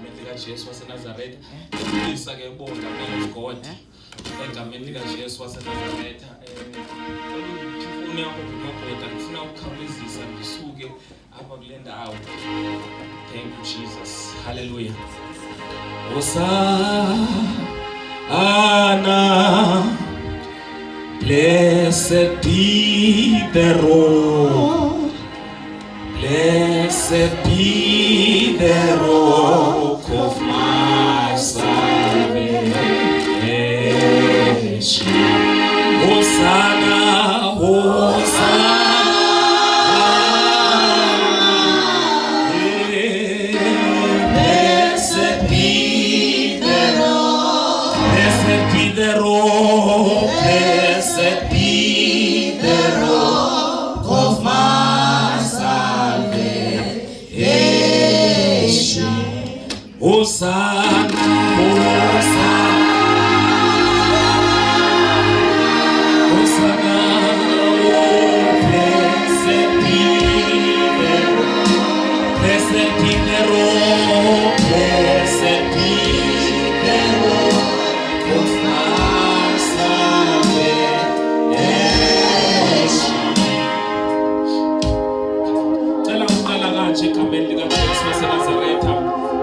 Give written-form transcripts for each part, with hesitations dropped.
egameni likaJesu waseNazaretha. Ngiyisa ke bonke man of God egameni likaJesu waseNazaretha. Ngifuna ukukhuluma ngifuna ukukhawulezisa ngisuke apha kule ndawo. Thank you Jesus. Hallelujah. Hosanna, blessed be the rock, blessed be the rock of my salvation. Hosanna, Hosanna. The rock, blessed be the rock of my salvation. Hosanna, Hosanna, Hosanna, oh, blessed be the rock, blessed be the rock, blessed be the rock of my egameni likaJesu waseNazaretha.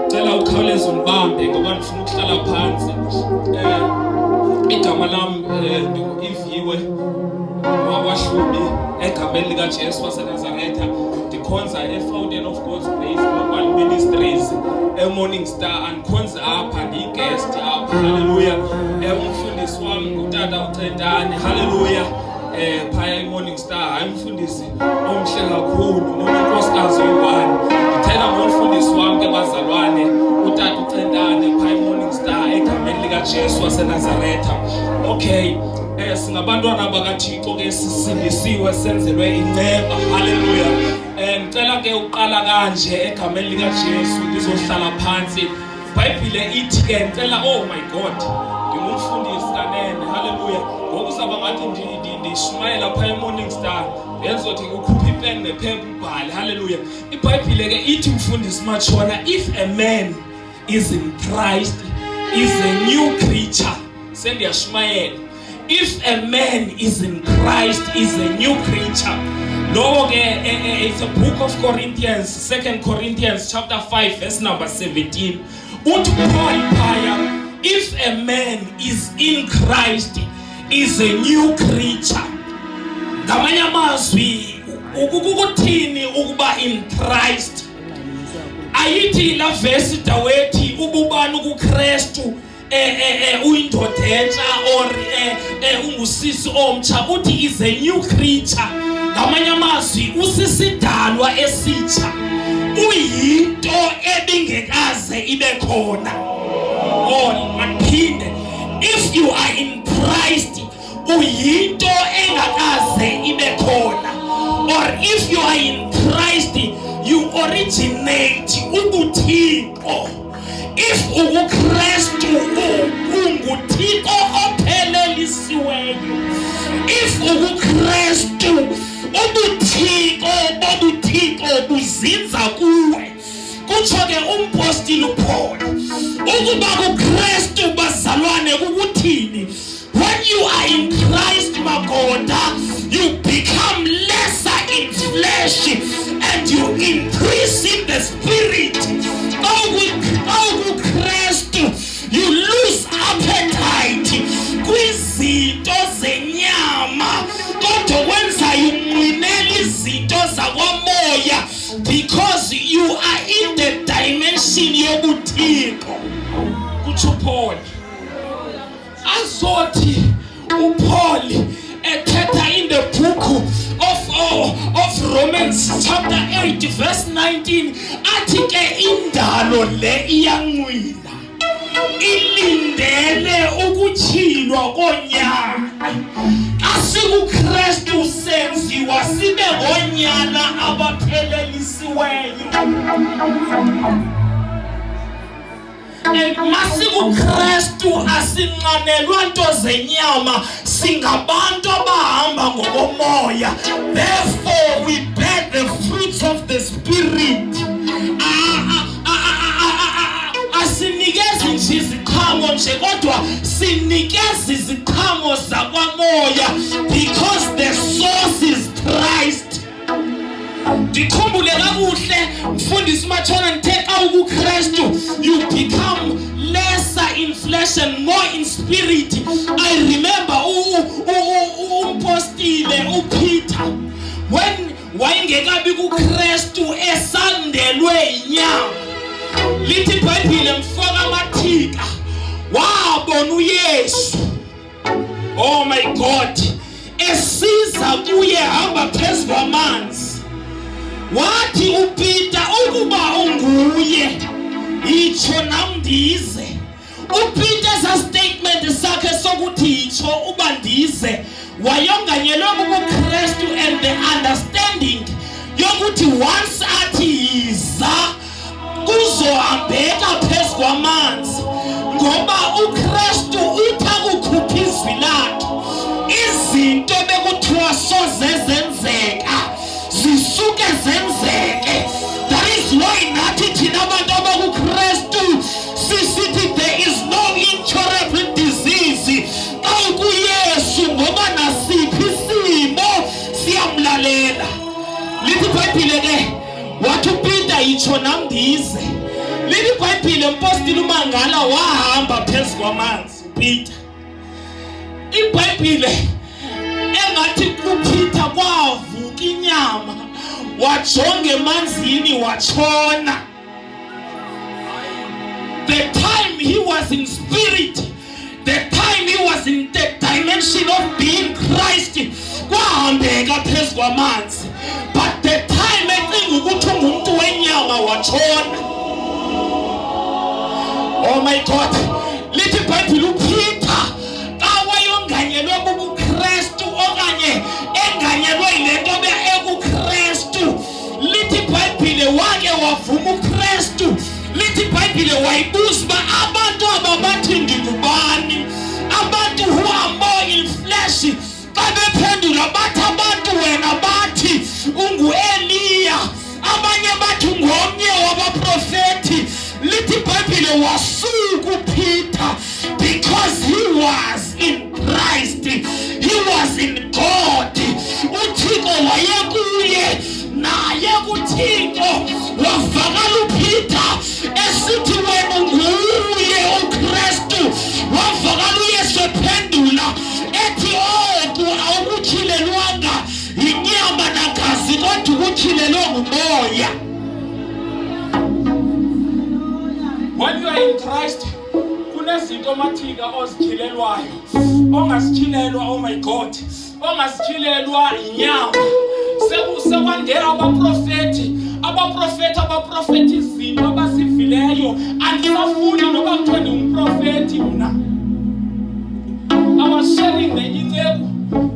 Cela ukhawuleze umbambe ngoba ngifuna ukuhlala phansi. Igama lami ngiviwe wakwahlubi egameni likaJesu waseNazaretha. Ndikhonza eFountain of God's Grace Global Ministries eMorning Star, andikhonza apha ndiyiguest apha. Hallelujah. Umfundisi wami ngutata uCentane. Hallelujah. Phaya eMorning Star hayi umfundisi omhle kakhulu nonkosikazi oyi-1. Ngithela ngomfundisi wami ke bazalwane utata uCentane phaya eMorning Star egameni likaJesu waseNazaretha. Okay, singabantwana bakaThixo ke sisindisiwe senzelwe inceba. Hallelujah. Ngicela ke uqala kanje egameni likaJesu ndizohlala phansi. iBhayibhile ithi ke ngicela, oh my God, ngingumfundisi kanene. Hallelujah. Ngokusaba ngathi ndishumayela phaya eMorning Star yenzothi ukukhupha ipeni nephepha ubhale. Hallelujah. iBhayibhile ke ithi mfundisi Machona, if a man is in Christ is a new creature. Sendiyashumayela. If a man is in Christ is a new creature. Lo ke it's a book of Corinthians, 2 Corinthians chapter 5 verse number 17. Uthi Paul phaya, if a man is in Christ is a new creature. Ngamanye amazwi ukukuthini ukuba in Christ? Ayithi la verse dawethi ububani kuKristu uyindoda entsha or ungusisi omtsha, uthi is a new creature. Ngamanye amazwi usisidalwa esitsha, uyinto ebingekaze ibe khona. Maphinde, if you are in Christ uyinto engakaze ibe khona, or if you are in Christ you originate ubuthixo. If uKristu unguthixo ophelelisiweyo, if uKristu ubuthixo buzinza kuwe, kutsho ke umpostile uPaul ukuba kuKristu bazalwane kukuthini? When you are in Christ, magoda, you become lesser in flesh and you increase in the spirit. Christ, you lose appetite kwizinto zenyama, kodwa wenza yumnqinela izinto zakwamoya, because you are in the dimension yobuthixo. Kutsho Paul. Azothi uPaul ethetha in the book of Romans chapter 8 verse 19, athi ke indalo le iyanqwina ilindele ukutshilwa konyana. AsikuKristu senziwa sibe ngonyana abaphelelisiweyo. MasikuKristu asinqanelwa nto zenyama, singabantu abahamba ngokomoya. Therefore we bear the fruits of the Spirit. asinikezi nje iziqhamo nje kodwa sinikeza iziqhamo zakwamoya because the source is Christ. Ndikhumbule kakuhle mfundisi Matshona ngithe uKristu you become lesser in flesh and more in spirit. I remember umpostile uPeter when wayengekabi kuKristu esandelwe inyama. Lithi iBhayibhile mfoka amathika wabona uYesu, oh my God, esiza kuye hamba phezu kwamanzi. Wathi uPeter ukuba unguye itsho nam ndize. uPeter's statement sakhe sokuthi itsho uba ndize wayonganyelwe kuKristu and the understanding yokuthi once athi yiza kuzohambeka phezu kwamanzi ngoba uKristu utha kukhupha izwi lakhe izinto bekuthiwa sozenzeka zisuke zenzeke. That is why nathi thina abantu abakuKristu sisithi there is no incurable disease kuYesu ngoba nasiphi isimo siyamlalela. Lithi iBhayibhile ke wathi uPeter itsho nam ndize. Lithi iBhayibhile umpostile uMangala wahamba phezu kwamanzi uPeter. iBhayibhile engathi kuPeter kwavuka inyama wajonga emanzini watshona. The time he was in spirit, the time he was in the dimension of being Christ, kwahambeka phezu kwamanzi. But the time ecinga ukuthi ungumuntu wenyama watshona. Oh my God. Lithi iBhayibhile uPeter kawayonganyelwe kuKristu okanye enganyelwe yilento ekuKristu. Lithi iBhayibhile wake wavuma uKristu. Lithi iBhayibhile wayibuza uba abantu ababathi ngingubani. Abantu who are more in flesh xa bephendula bathi abantu wena bathi ungu-Eliya, abanye bathi ngomnye wabaprofethi. Lithi iBhayibhile wasuka uPeter because he was in Christ, he was in God. uThixo wayekuye naye kuThixo wavakala uPeter esithi wena nguye uKristu. Wavakala uYesu ephendula ethi awukutyhilelwanga yinyama nagazi kodwa ukutyhilelwe ngumoya. When you are in Christ kunezinto mathika ozityhilelwayo ongazityhilelwa, oh my God, ongazityhilelwa inyama. Sekwande abaprofethi izinto abazivileyo andisafuni noba kuthiwe ndingumprofethi mna. I was sharing inceku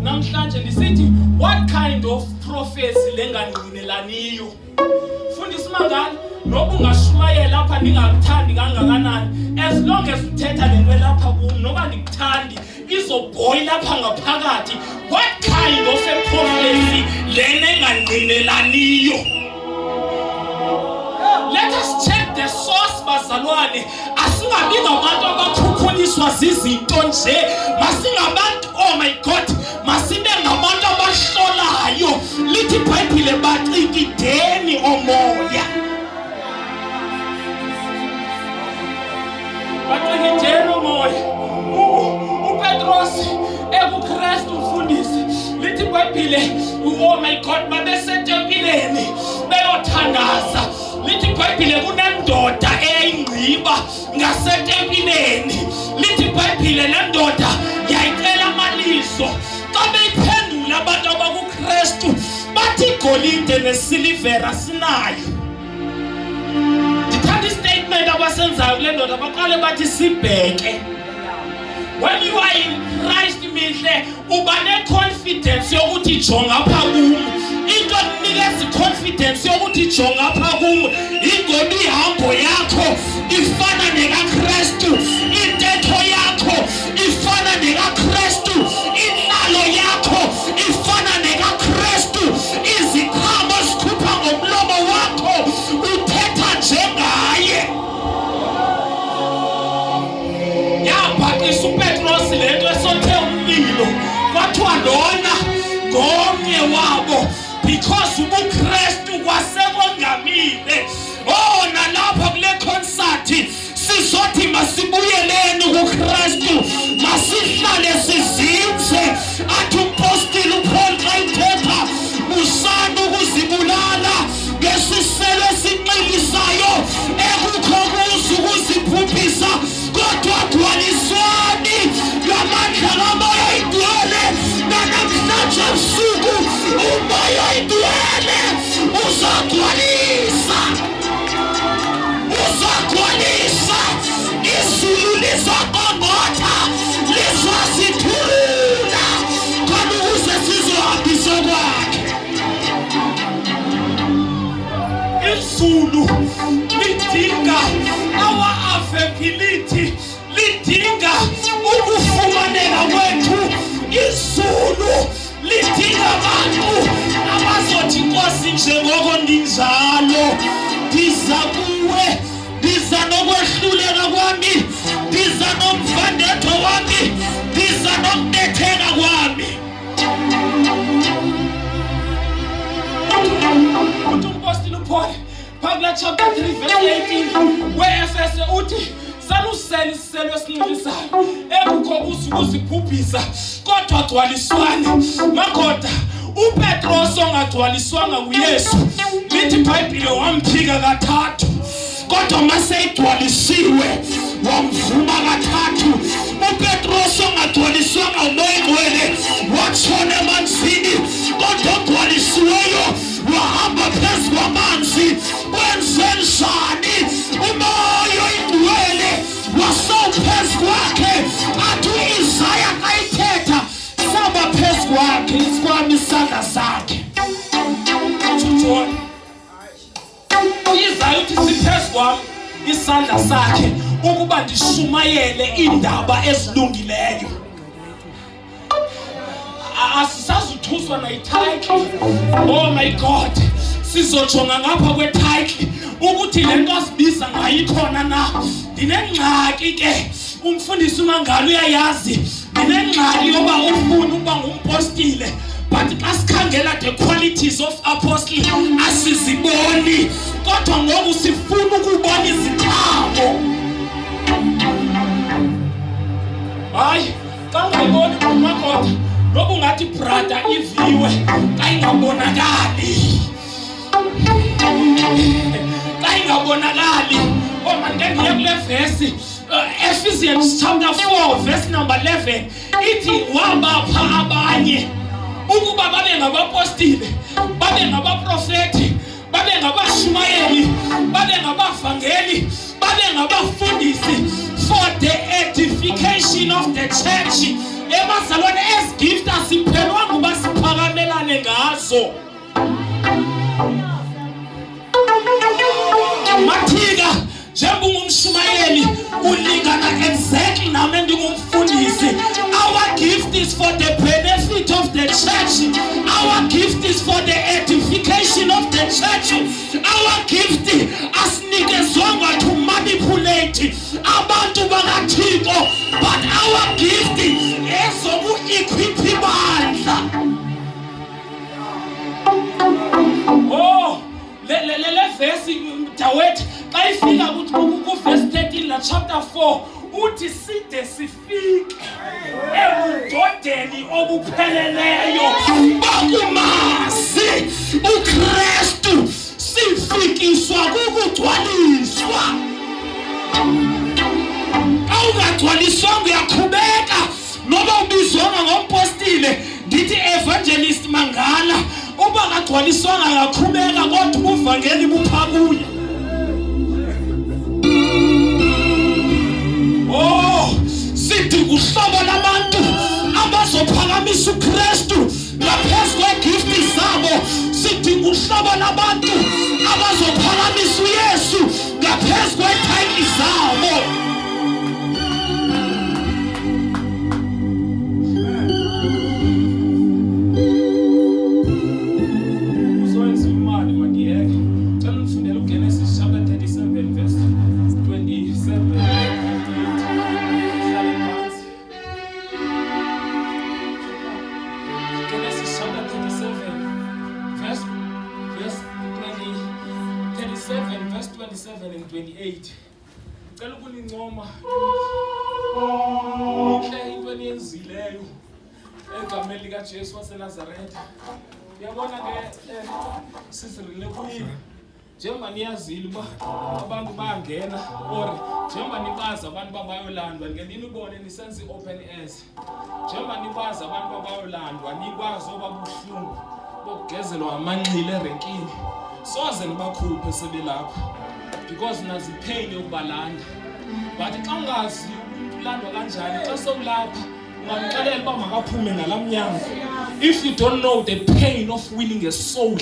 namhlanje ndisithi what kind of prophecy lengangqinelaniyo. Fundisa Mangala noba ungashwayela apha ndingakuthandi kangakanani, as long as uthetha le nto lapha kum noba ndikuthandi izobhoyila apha ngaphakathi. What kind of a prophecy lena engangqinelaniyo? Let us check the source bazalwane. Asingabi ngabantu abakhukhuliswa zizinto nje. Masingabantu, oh my God, masibe ngabantu abahlolayo. Lithi iBhayibhile bacikideni omoya. Bacikideni omoya. uPetros ekuKristu mfundisi. Lithi iBhayibhile oh my God babesethempileni beyothandaza. Lithi iBhayibhile kunendoda eyayingqiba ngasetempileni. Lithi iBhayibhile le ndoda yayicela amalizo. Xa beyiphendula abantu abakuKristu bathi igolide nesilivera sinayo. Ndithanda istatement abasenzayo kule ndoda baqale bathi sibheke. When you are in Christ mihle uba ne-confidence yokuthi jonga apha kum. Into ekunikeza i-confidence yokuthi jonga apha kum ingoba ihambo yakho ifana nekaKristu, intetho yakho ifana nekaKristu, inhlalo yakho ifana nekaKristu, iziqhamo zikhupha ngomlomo wakho uthetha njengaye. kuthiwa lona ngomnye wabo because ubuKristu kwasekongamile. Oh, nalapha kule concert sizothi masibuyeleni kuKristu, masihlale sizinze. Athi umpostile uPaul xa ethetha usanda ukuzibulala ngesiselo esinxilisayo ekukho kuzo ukuziphuphisa, kodwa gcwaliswani ngamandla kamoya oyingcwele. Namhlanje ebusuku umoya oyingcwele uzagcwalisa, uzagcwalisa. Izulu lizoqongqotha, lizosithulula khona ukuze sizohambisa kwakhe. Izulu lidinga our availability, lidinga ukufumaneka kwethu. Izulu lidinga abantu abazothi Nkosi, njengoko ndinjalo ndiza kuwe, ndiza nokwehluleka kwami, ndiza nomvandetho wami, ndiza nokunetheka kwami. Uthi umpostile uPaul phakula chapter 3 verse 18 we-Efese uthi salusele isiselo esinxilisayo ekukho ukuziphuphisa, kodwa gcwaliswane. Madoda, uPetros ongagcwaliswanga nguYesu, lithi iBhayibhile wamphika kathathu, kodwa maseyigcwalisiwe wamvuma kathathu. uPetros ongagcwaliswanga nguMoya Oyingcwele watshona emanzini, kodwa ogcwalisiweyo wahamba phezu kwamanzi. Wenze njani? uMoya Oyingcwele wasawuphezu kwakhe. Athi u-Isaya xa ithetha saba phezu kwakhe isikwami isandla sakhe. Isaya uthi siphezu kwami isandla sakhe ukuba ndishumayele iindaba ezilungileyo. Asisazuthuswa nayititle. Oh my God, sizojonga ngapha kwetitle ukuthi le nto asibiza ngayikhona na. Ndinengxaki ke, umfundisi uMangalo uyayazi, ndinengxaki yoba ufuna ukuba ngumpostile, but xa sikhangela the qualities of apostle asiziboni, kodwa ngoku sifuna ukubona izithabo. Hayi, xa ungayiboni uMagoda noba ungathi brother iviwe xa ingabonakali, xa ingabonakali. Oh man, ngendiye kule verse Ephesians chapter 4 verse number 11 ithi wabapha abanye ukuba babe ngabapostile, babe ngabaprofeti, babe ngabashumayeli, babe ngabavangeli, babe ngabafundisi, for the edification of the church. Ebazalwane, ezi gift asiphelwanga uba siphakamelane ngazo. Mathika, njengoba ungumshumayeli ulingana exactly nami ndingumfundisi. Our gift is for the benefit of the church. Our gift is for the edification of the church. Our gift asinikezwanga to manipulate abantu bakaThixo, but our gift ezoku-equip ibandla. Oh, le verse Dawet xa ifika ku-verse 13 la chapter 4 uthi side sifike ebudodeni obupheleleyo bakumazi uKristu, sifikiswa kukugcwaliswa. Awungagcwaliswanga uyaqhubeka noba ubizwanga ngompostile. Ndithi evangelist Mangala uba kagcwaliswanga uyaqhubeka, kodwa ubuvangeli bupha kuye. Oh, sidinga uhlobo labantu abazophakamisa uKristu ngaphezu kwegifti zabo. Sidinga uhlobo labantu abazophakamisa uYesu ngaphezu kwetayitli zabo. Uzoyenza imali mandiyeke. Cela ungifundele uGenesis ngicela ukunincoma inhle into eniyenzileyo egameni lika Jesu waseNazaretha. Uyabona ke sisirile kuyini njengoba niyazile uba abantu bayangena or njengoba nibaza abantu babayolandwa ngeke nibone nisenza i-open airs. Njengoba nibaza abantu babayolandwa nikwazi obabuhlungu bokugezelwa amanxile erenkini soze nibakhuphe sebelapha because nazi pain yokubalanda. But xa ungazi ulandwa kanjani xa sowulapha ungamxelela uba makaphume ngalamnyango. If you don't know the pain of winning a soul,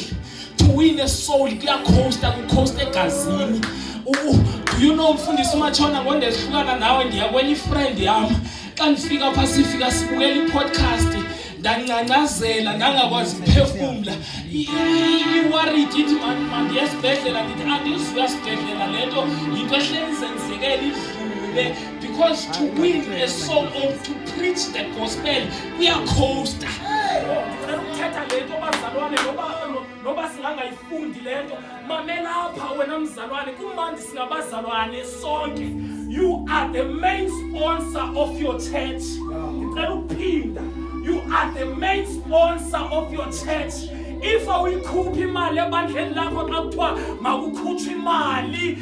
to win a soul kucosta egazini. Do you know mfundisi uMatshona ngondehlukana nawe ndiya kwenye friend yami xa ndifika pha sifika sibukela i-podcast ndancangazela ndangakwazi ukuphefumla i-worried ithi manje esibhedlela ndithi andizuya sibhedlela lento yinto ehleli senzekela idlule because to win a soul or to preach the gospel kuyakhosta. Ukuthetha lento bazalwane noba singangayifundi lento mamelapha wena mzalwane kumandi singabazalwane sonke. You are the main sponsor of your church. Ngicela ukuphinda. You are the main sponsor of your church. If we khupha imali ebandleni lakho xa kuthiwa makukhutshwe imali,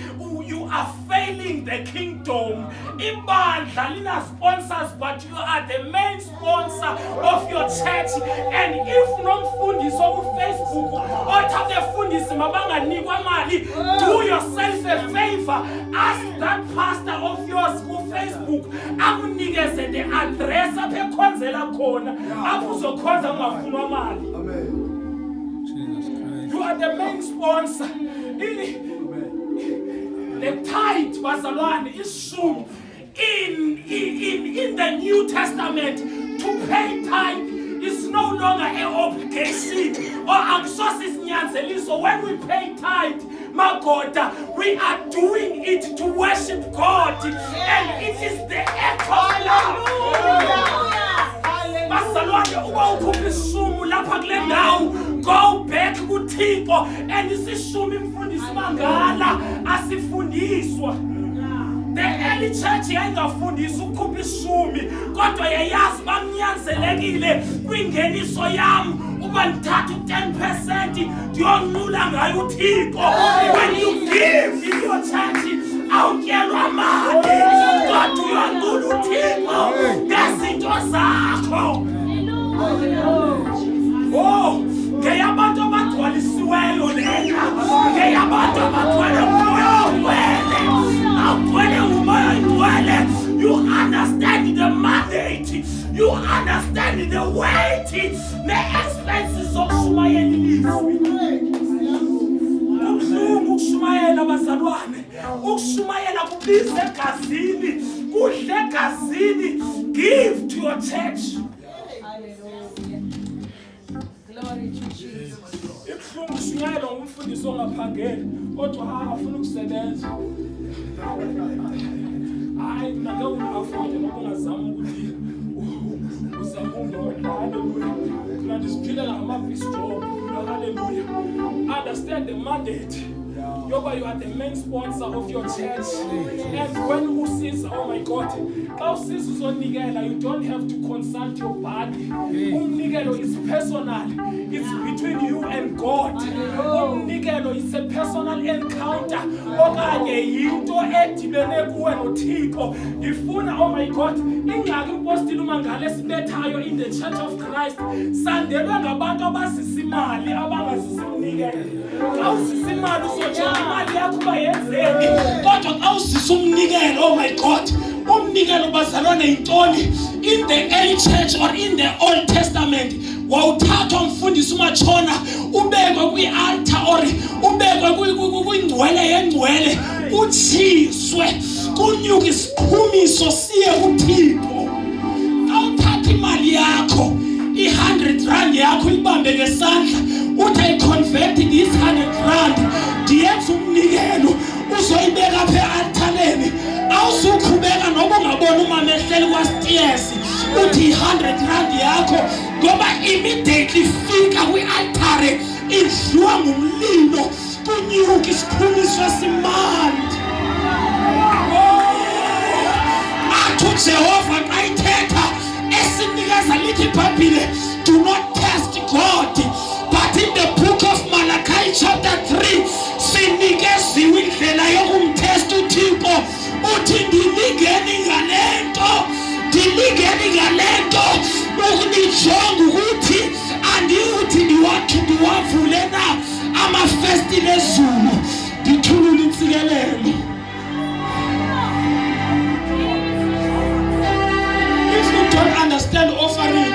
you are failing the kingdom. Ibandla lina sponsors, but you are the main sponsor of your church. And if nomfundiso ku Facebook othathe fundisi mabanganikwa imali, do yourself a favor. Ask that pastor of yours ku Facebook akunikeze the address apho ekhonzela khona apho uzokhonza ungafunwa imali. Amen. You are the main sponsor. The tithe, bazalwane, is shown in the New Testament. To pay tithe is no longer an obligation or accessories nyanzeliso. When we pay tithe, my God, we are doing it to worship God, and it is the act of love. Bazalwane, uba ukhupha ishumu lapha kule ndawo, go back kuThixo and isishumi imfundisi mangala asifundiswa. The early church yayingafundisi ukukhupha ishumi kodwa yayazi bamnyanzelekile kwingeniso yami uba ndithatha 10% ndiyonqula ngayo uThixo. When you give in your church awutyelwa mali kodwa uyonqula uThixo ngezinto zakho. Oh, ngeyabantu abagcwalisiweyo lena, ngeyabantu abagcwele umoya ongcwele, agcwele umoya ongcwele. You understand the mandate, you understand the weight, the expenses of ukushayela ilizwi. Kubuhlungu ukushumayela bazalwane, ukushumayela kubiza egazini, kudle egazini. Give to your church. Ibuhlungu shunyayela ngumfundisi ongaphangeli kodwa afuna ukusebenza. Hayi mina ngeke uni-afford ngoba ungazama ukuthi uzama ungona. Hallelujah. Mina ndiziphilela ngama-bistro. Hallelujah. Understand the mandate. Yoba you are the main sponsor of your church. And when usiza, oh my God, xa usiza uzonikela, you don't have to consult your body. Umnikelo is personal. It's between you and God. Umnikelo is a personal encounter. Okanye yinto edibene kuwe noThixo. Ndifuna, oh my God, ingxaki impostile uMangala esibethayo in the Church of Christ sandelwe ngabantu abasisimali abangazisimnikelo. Xa usisimali uzojonga imali yakho uba yenzeni kodwa xa usisa umnikelo, oh my God, umnikelo bazalwane yintoni? In the early church or in the Old Testament wawuthathwa umfundisi uMatshona ubekwe kwi-altar or ubekwe kwingcwele yengcwele utshiswe kunyuka isiphumiso siye kuThixo. Awuthatha imali yakho i-R100 yakho ibambe ngesandla uthi ayiconvert this R100 ndiyenza umnikelo uzoyibeka phe altareni. Awuzukhubeka noba ungabona umama ehleli kwastairs uthi i-R100 yakho ngoba immediately fika kwi-altare idliwa ngumlilo kunyuka isiphumiso simandi. Jehova xa ithetha esinikeza lithi iBhayibhile, do not test God. But in the book of Malachi chapter 3 sinikeziwe indlela yokumtesta uThixo. Uthi ndilingeni ngalento ukunijonga ukuthi andiyuthi ndiwavule na amafesti nezulu ndithulule intsikelelo. If you don't understand offering,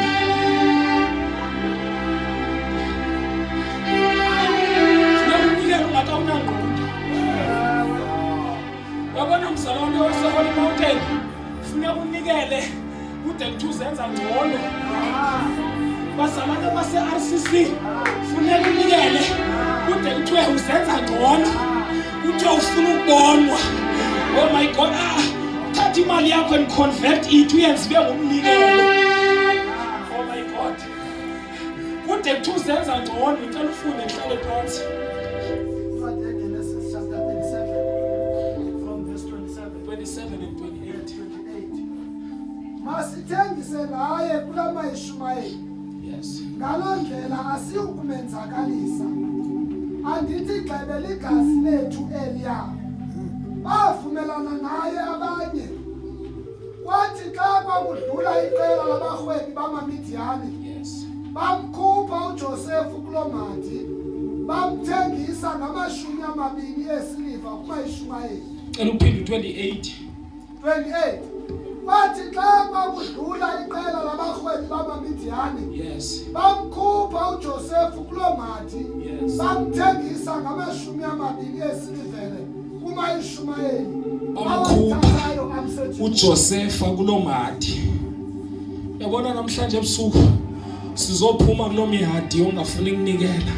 yabona mzalwane waseHoly Mountain, funeka unikele kude kuthi uzenza ngcono. Bazalwane base-RCC, funeka unikele kude kuthiwe uzenza ngcono, kuthiwe ufuna ukubonwa. Oh my God, thatha imali yakho and convert it uyenze ibe ngumnikelo. Oh my God, kude kuthi uzenza ngcono. Ngicela ufunde ngihlale phansi. Genesis chapter 37 from verse 27 and 28. Masithengise naye kulama Ishumayeli. Yes. Ngaloo ndlela asiyukumenzakalisa. Andithi gxebe ligazi lethu Eliya. Bavumelana naye abanye. Kwathi xa kwakudlula iqela labarhwebi bamaMidiyani, bamkhupha uJosefu kuloo madi, bamthengisa ngama20 esiliva kumaIshumayeli. Cela uphinde 28. Kwathi xa kwakudlula iqela labarhwebi bamaMidiyani, bamkhupha uJosefu kuloo madi, bamthengisa ngama20 esilivele kumaIshumayeli. Bamkhupha uJosefa kuloo madi. Yabona namhlanje ebusuku sizophuma kuloo mihadi ongafuni ukunikela,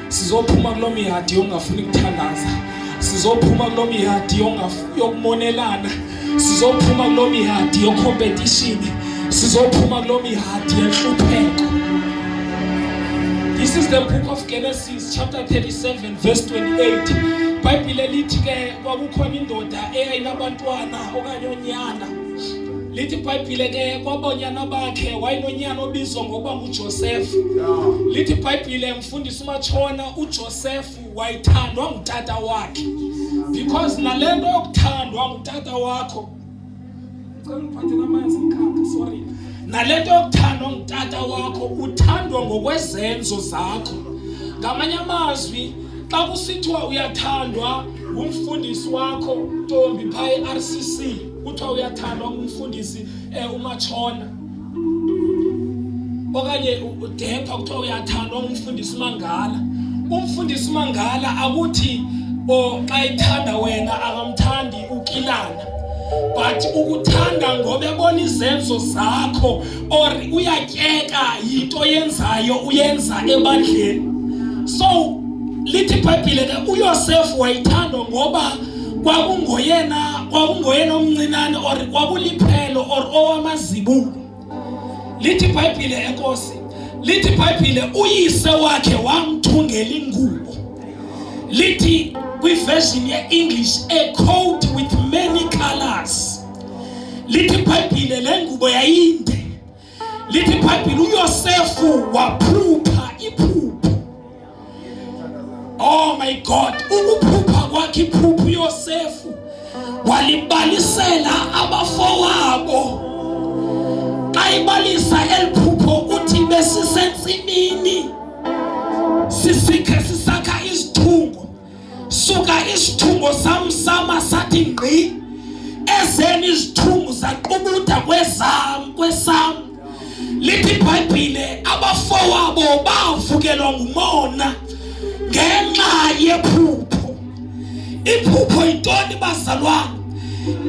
sizophuma kuloo mihadi ongafuni ukuthandaza, sizophuma kuloo mihadi yokumonelana, sizophuma kuloo mihadi yocompetition, sizophuma kuloo mihadi yenhlupheko. This is the book of Genesis chapter 37 verse 28. iBhayibhile lithi ke kwakukhona indoda eyayinabantwana okanye onyana. Lithi iBhayibhile ke kwabonyana bakhe wayinonyana obizwa ngokuba nguJosefu. Lithi iBhayibhile mfundisi uMatshona uJosefu wayithandwa ngutata wakhe. Because nalento yokuthandwa ngutata wakho. Ngicela ngiphathe namanzi ngikhaka, sorry. Nalento yokuthandwa ngutata wakho uthandwa ngokwezenzo zakho. Ngamanye amazwi xa kusithiwa uyathandwa umfundisi wakho Ntombi pha eRCC, kuthiwa uyathandwa umfundisi uMatshona, okanye uDepha kuthiwa uyathandwa umfundisi uMangala. Umfundisi uMangala akuthi xa ithanda wena akamthandi ukilana, but ukuthanda ngoba ebona izenzo zakho or uyatyeka yinto yenzayo uyenza ebandleni. So lithi iBhayibhile ke uYosefu wayithandwa ngoba kwakungoyena omncinane or kwakuliphelo or owamazibulo. Lithi iBhayibhile enkosi, lithi iBhayibhile uyise wakhe wamthungela ingubo. Lithi kwiversion ye-English a coat with many colors. Lithi iBhayibhile le ngubo yayinde. Lithi iBhayibhile uYosefu waphupha iphupho. Oh my God, ukuphupha kwakhe iphupho uYosefu walibalisela abafowabo. Xa ibalisa eliphupho uthi besisentsimini sisakha izithungo, suka isithungo samsama sathi ngqi, ezeni izithungo zaqubutha kwesam. Lithi iBhayibhile abafowabo bavukelwa ngumona ngenxa yephupho. Iphupho yintoni bazalwane?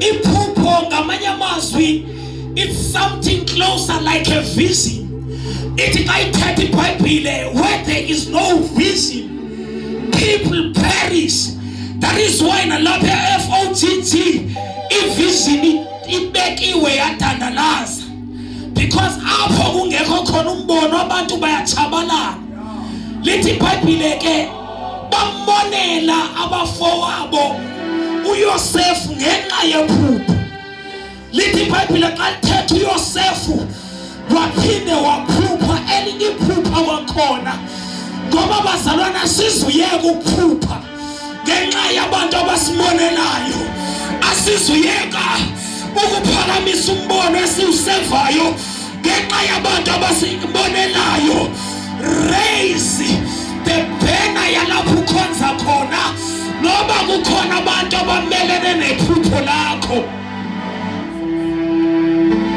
Iphupho ngamanye amazwi it's something closer like a vision. Ithi xa ithetha iBhayibhile where there is no vision people perish. That is why nalapha FOGG ivision ibekiwe yadandalaza, because apho kungekho khona umbono abantu bayachabalana. Lithi iBhayibhile ke bambonela abafowabo uYosefu ngenxa yephupho. Lithi iBhayibhile xa lithetha uYosefu waphinde waphupha elinye iphupha kwakhona, ngoba bazalwana sizuyeka ukuphupha ngenxa yabantu abasibonelayo, asizuyeka ukuphakamisa umbono esiwusevayo ngenxa yabantu abasibonelayo. Raise the banner yalapho ukhonza khona, noba kukhona abantu abamelene nephupho lakho.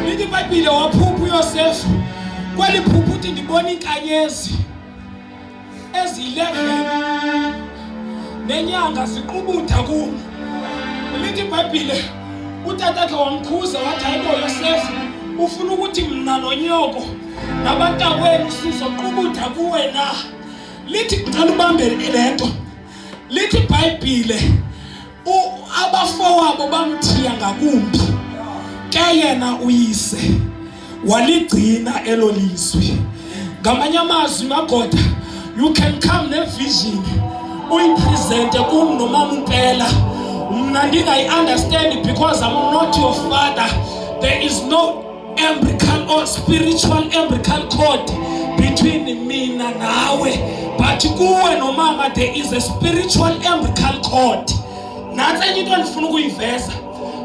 Lithi iBhayibhile waphupha uYosefu, kweli phupho uthi ndibona inkanyezi ezi-11 nenyanga ziqubutha kumo. Lithi iBhayibhile utatakhe wamkhuza wathi, hayibo Yosefu, ufuna ukuthi mna nonyoko nabantakwenu sizoqubutha kuwe na? Lithi ngicela ubambe lento. Lithi iBhayibhile abafowabo bamthiya ngakumbi, ke yena uyise waligcina elo lizwi. Ngamanye amazwi magoda, you can come nevision uyipresente kum nomama umpela, mna ndingayi-understand because I'm not your father. There is no umbilical or spiritual umbilical cord between mina nawe, but kuwe nomama there is a spiritual umbilical cord. Nansi enye into endifuna ukuyiveza,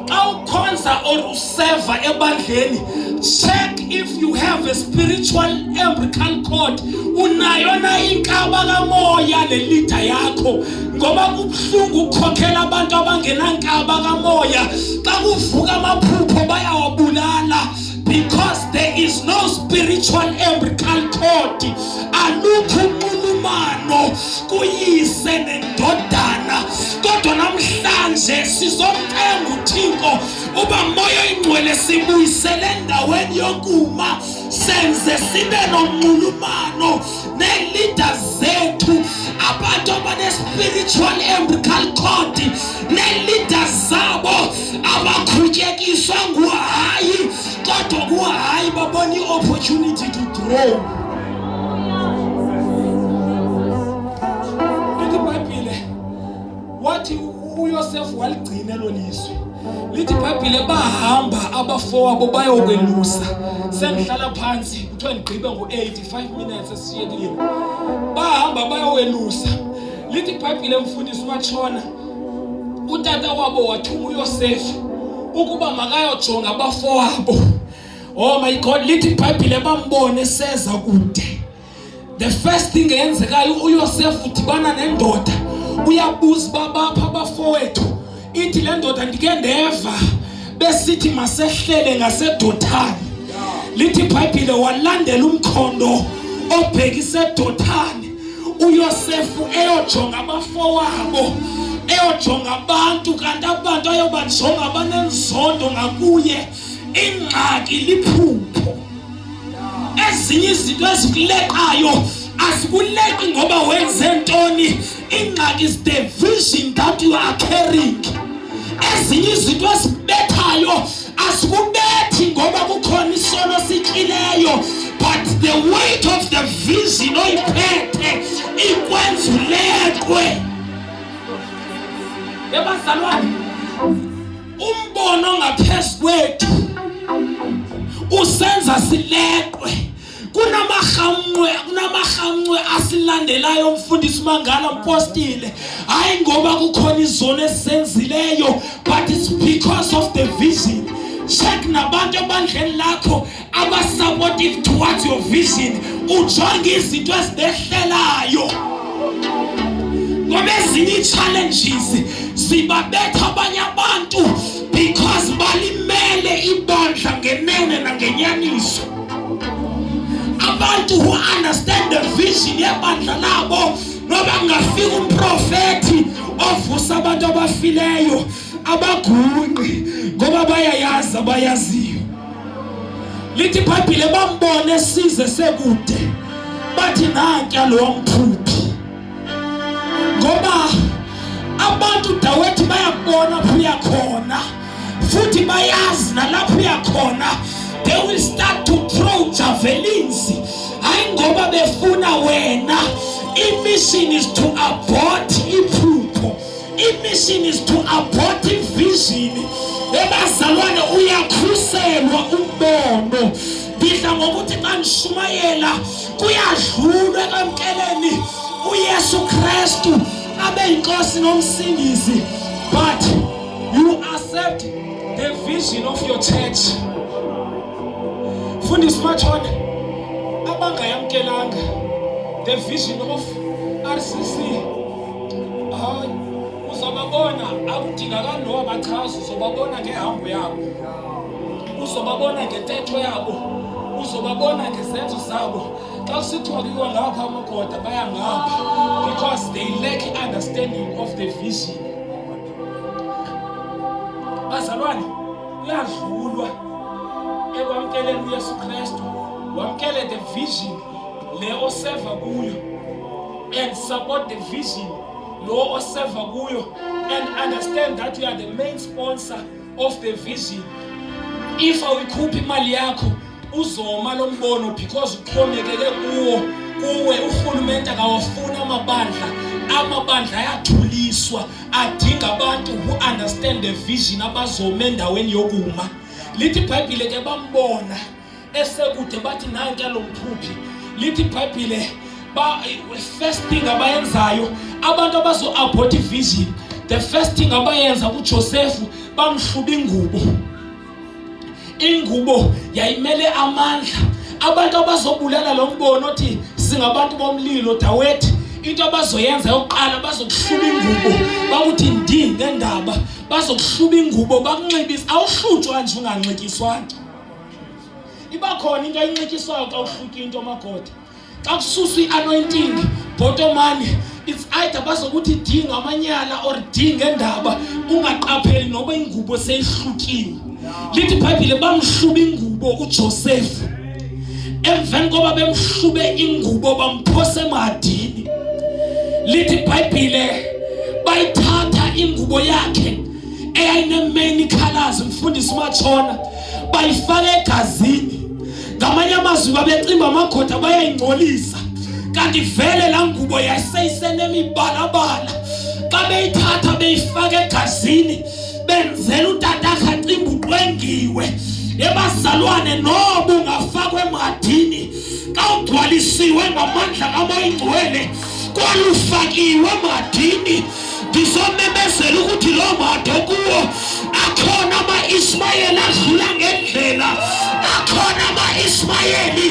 xa ukhonza or useva ebandleni, check if you have a spiritual umbilical cord. Unayo na inkaba kamoya le leader yakho, ngoba kubuhlungu ukukhokhela abantu abangenankaba kamoya. Xa kuvuka amaphupho bayawabulala because there is no spiritual umbilical cord. Alukho unxulumano kuyise nendodana. Kodwa namhlanje sizomcenga uThixo uba moya oyingcwele sibuyisele endaweni yokuma, senze sibe nomnxulumano ne-leaders zethu, abantu abane-spiritual umbilical cord ne-leaders zabo abaqhutyekiswa nguhayi, kodwa kuhayi babona i-opportunity to grow. Lithi iBhayibhile wathi uYosefu waligcina elo lizwi. Lithi iBhayibhile bahamba abafowabo bayokwelusa. Sengihlala phansi kuthiwa ndigqibe ngo-85 minutes esishiyekile. Bahamba bayokwelusa. Lithi iBhayibhile mfundisi watshona, utata wabo wathuma uYosefu ukuba makayojonga abafowabo. Oh my God, lithi iBhayibhile bambone seza kude. The first thing eyenzekayo, uYosefu udibana nendoda, uyabuza babapha abafowethu. Ithi le ndoda ndike ndeva besithi masehlele ngaseDothani. Lithi iBhayibhile walandela umkhondo obhekise eDothani. uYosefu eyojonga abafowabo, eyojonga abantu, kanti abantu ayobajonga abanenzondo ngakuye. Ingxaki liphupho. Ezinye izinto ezikuleqayo asikuleki ngoba wenze ntoni. Ingxaki is the vision that you are carrying. Ezinye izinto ezikubethayo asikubethi ngoba kukhona isono sityileyo, but the weight of the vision oyiphethe ikwenza uleqwe. Yebazalwane, umbono ngaphezu kwethu usenza sileqwe. Kunamahamnwe asilandelayo umfundisi Mangala Mpostile, hayi ngoba kukhona izono esenzileyo, but it's because of the vision. Check nabantu ebandleni lakho aba-supportive towards your vision. Ujonge izinto ezibehlelayo, ngoba ezinye ii-challenges zibabetha abanye abantu because balimele ibandla ngenene nangenyaniso. Abantu who understand the vision yebandla labo, noba kungafika umprofethi ovusa abantu abafileyo, abagunqi ngoba bayayazi abayaziyo. Lithi iBhayibhile bambone size sekude, bathi nanka lo mphuphi, ngoba abantu dawethu bayabona phuya khona futhi bayazi nalapho uyakhona. They will start to throw javelins, hayi ngoba befuna wena. I-mission is to abort iphupho. I-mission is to abort vision. Ebazalwane uyakhuselwa umbono. Ngidla ngokuthi xa nishumayela kuyadlulwa ekwamkeleni uYesu Kristu abe inkosi nomsindisi, but you accept the vision of your church. Fundisi Machone abangayamkelanga the vision of RCC, uzobabona akudingakala noba bachaza, uzobabona ngehambo yabo, uzobabona ngentetho yabo, uzobabona ngezenzo zabo. Xa kusithiwa kuyiwa ngapha amagoda baya ngapha because they lack understanding of the vision. Bazalwane, uyadlulwa ekwamkeleni uYesu Kristu, wamkele the vision le oseva kuyo and support the vision lo oseva kuyo and understand that you are the main sponsor of the vision. If awuyikhuphi imali yakho uzoma lo mbono because uxhomekeke kuwe uhulumeni akawafuna amabandla ayathuliswa, adinga abantu who understand the vision abazoma endaweni yokuma. Lithi iBhayibhile ke bambona esekude bathi nanke lo mphuphi. Lithi iBhayibhile first thing abayenzayo abantu abazo abort vision, the first thing abayenza kuJoseph bamhluba ingubo yayimele amandla. Abantu abazobulala lo mbono othi singabantu bomlilo Dawethu, into abazoyenza yokuqala bazokuhluba ingubo, bakuthi ndinge ndaba, bazokuhluba ingubo bakunxibisa. Awuhlutshwa nje unganxikiswanga. Iba khona into ayinxikiswayo xa uhluka into magoda. Xa kususwa i-anointing bottomani, it's either bazokuthi dinga amanyala or dinga endaba, ungaqapheli noba ingubo seyihlukiwe. Lithi iBhayibhile bamhluba ingubo uJoseph. Emveni koba bemhlube ingubo bamphose emadini. Lithi iBhayibhile bayithatha ingubo yakhe eyayine-main colors, Mfundisi Machona, bayifaka egazini. Ngamanye amazwi babecimba amagoda bayayingcolisa, kanti vele la ngubo yayiseyisenemibalabala. Xa beyithatha beyifaka egazini benzela utatakhe acimba uqwengiwe. Ebazalwane noba ungafakwa emadini, xa ugcwalisiwe ngamandla kaMoyingcwele kwalufakiwe emadini, ngizomemezela ukuthi lo mado kuwo akhona ama-Ismayeli adlula ngendlela, akhona ama-Ismayeli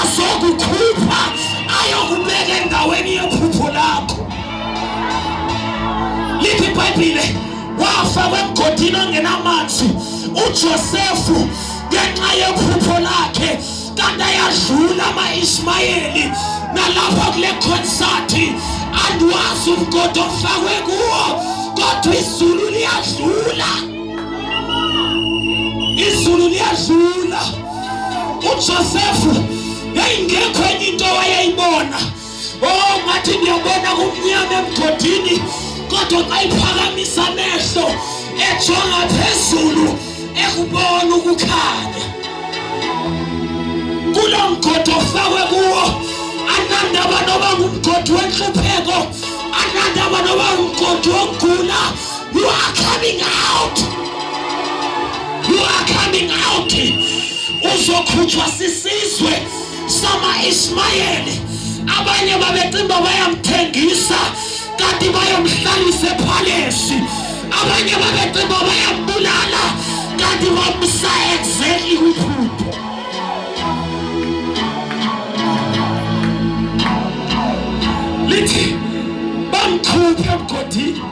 azokukhupha ayokubeka endaweni yephupho lakho. Lithi iBhayibhile wafakwa emgodini ongenamanzi uJoseph ngenxa yephupho lakhe, kanti ayadlula ama-Ismayeli. Nalapha kule concert andiwazi umgodi ofakwe kuwo, kodwa izulu liyadlula, izulu liyadlula. uJoseph yayingekho enye into wayeyibona. Ngathi ngiyabona kumnyama emgodini, kodwa xa iphakamisa amehlo ejonga phezulu ekubona ukukhanya. Kulo mgodi ofakwe kuwo anandaba noba ngumgodi wenhlupheko, anandaba noba ngumgodi wokugula, you are coming out. You are coming out. Uzokhutshwa sisizwe sama-Ismayeli. Abanye babecimba bayamthengisa kanti bayomhlalisa ephalesi. Abanye babecimba bayambulala kanti bamsa exactly kwiphupho. Lithi bamkhupha emgodini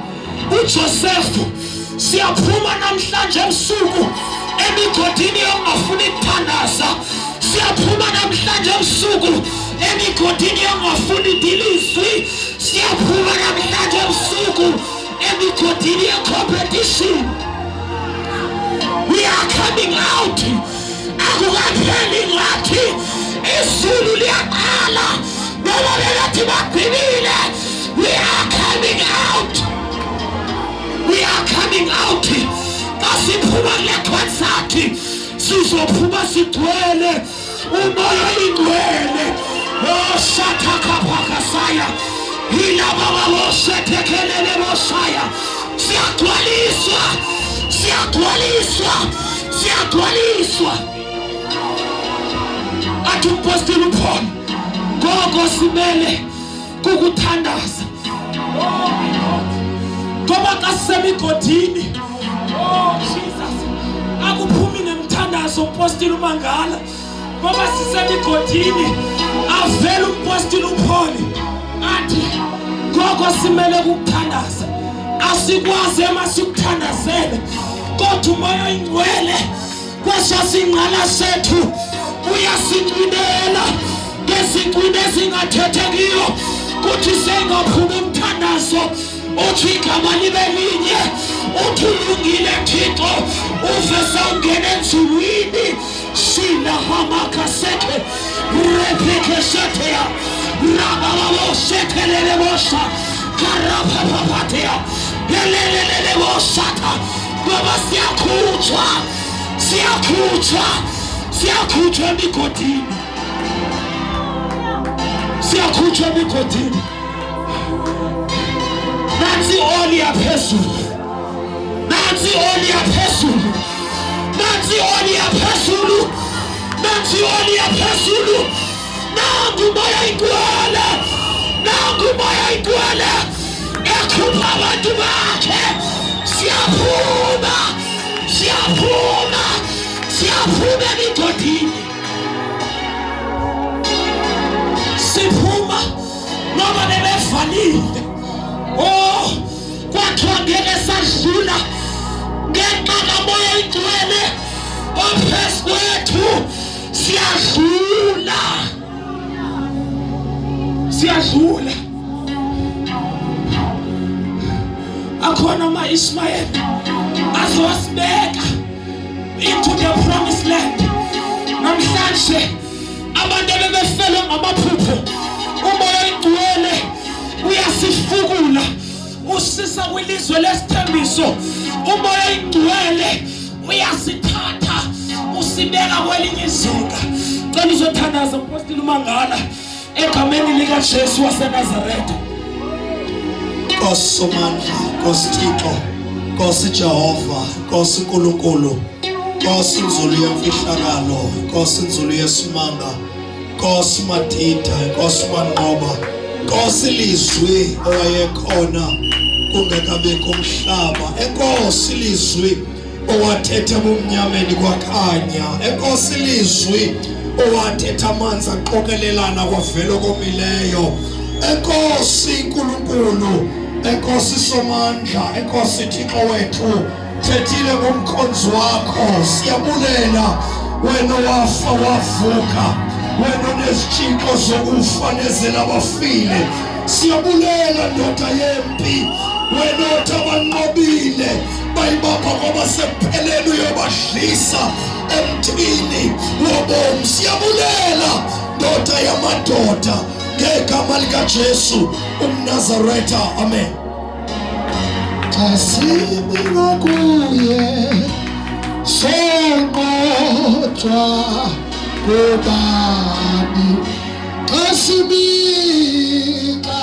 uJoseph. Siyaphuma namhlanje ebusuku emigodini yongafuna ukuthandaza. Siyaphuma namhlanje ebusuku emigodini yongafuna idilizwi. Siyaphuma namhlanje ebusuku emigodini yecompetition. We are coming out. Akukapheli ngathi izulu liyaqala noba belathi bagqibile. We are coming out. We are coming out. Kasiphuma kule concert sizophuma sigcwele umoya oyingcwele. Shatakapakasaya ilaba babosethekelele bosaya. Siyagcwaliswa siyagcwaliswa athi umpostoli uPaul ngoko simele kukuthandaza ngoba kasemigodini Jesus akuphumi nemthandazo umpostoli uMangala ngoba sisemigodini avela umpostoli uPaul athi ngoko simele kukuthandaza asikwazi emasukuthandazele kodwa umoya oyingcwele kwasasingqala sethu uyasiqinela ngeziqine ezingathethekiyo kuthi sengaphuma umthandazo uthi igama libe linye uthi ulungile Thixo uvesa ungena enzulwini sila hamakaseke repekeshetea rabababoshetelele bosha karapapapatea yelelelele boshata baba siyakhutshwa emigodini nansi oli yaphezulu nangu moya igcwele ekhupha abantu bakhe siyaphuma emigodini siphuma noma bebevalile kwathiwa ngeke sadlula ngenxa kamoya igcwele ophezu kwethu siyadlula akhona ama-Ishmael azosibeka into the promised land namhlanje abantu bebefelwe ngamaphupho umoya igcwele uyasifukula usisa kwilizwe lesithembiso umoya igcwele uyasithatha usibeka kwelinye izinga cela uzothandaza umpostoli uMangala egameni likaJesu waseNazaretha Nkosi somandla, Nkosi Thixo, Nkosi Jehova, Nkosi Nkulunkulu, Nkosi nzulu yemfihlakalo, Nkosi nzulu yesimanga, Nkosi madida, Nkosi manqoba, Nkosi lizwi owayekhona kungekabikho umhlaba, Enkosi lizwi owathetha ebumnyameni kwakhanya, Enkosi lizwi owathetha amanzi aqokelelana kwavela okomileyo, Enkosi Nkulunkulu, Enkosi somandla, Enkosi Thixo wethu, thethile ngomkhonzi wakho, siyabulela wena wafa wavuka, wena nezitshixo zokufa nezela abafile, siyabulela ndoda yempi, wena othi abanqobile bayibapha kwabasepheleni uyobadlisa emthini wobomi, siyabulela ndoda yamadoda ngegama likaJesu umNazaretha, amen. Asibika kuye sonqotshwa kubani asibika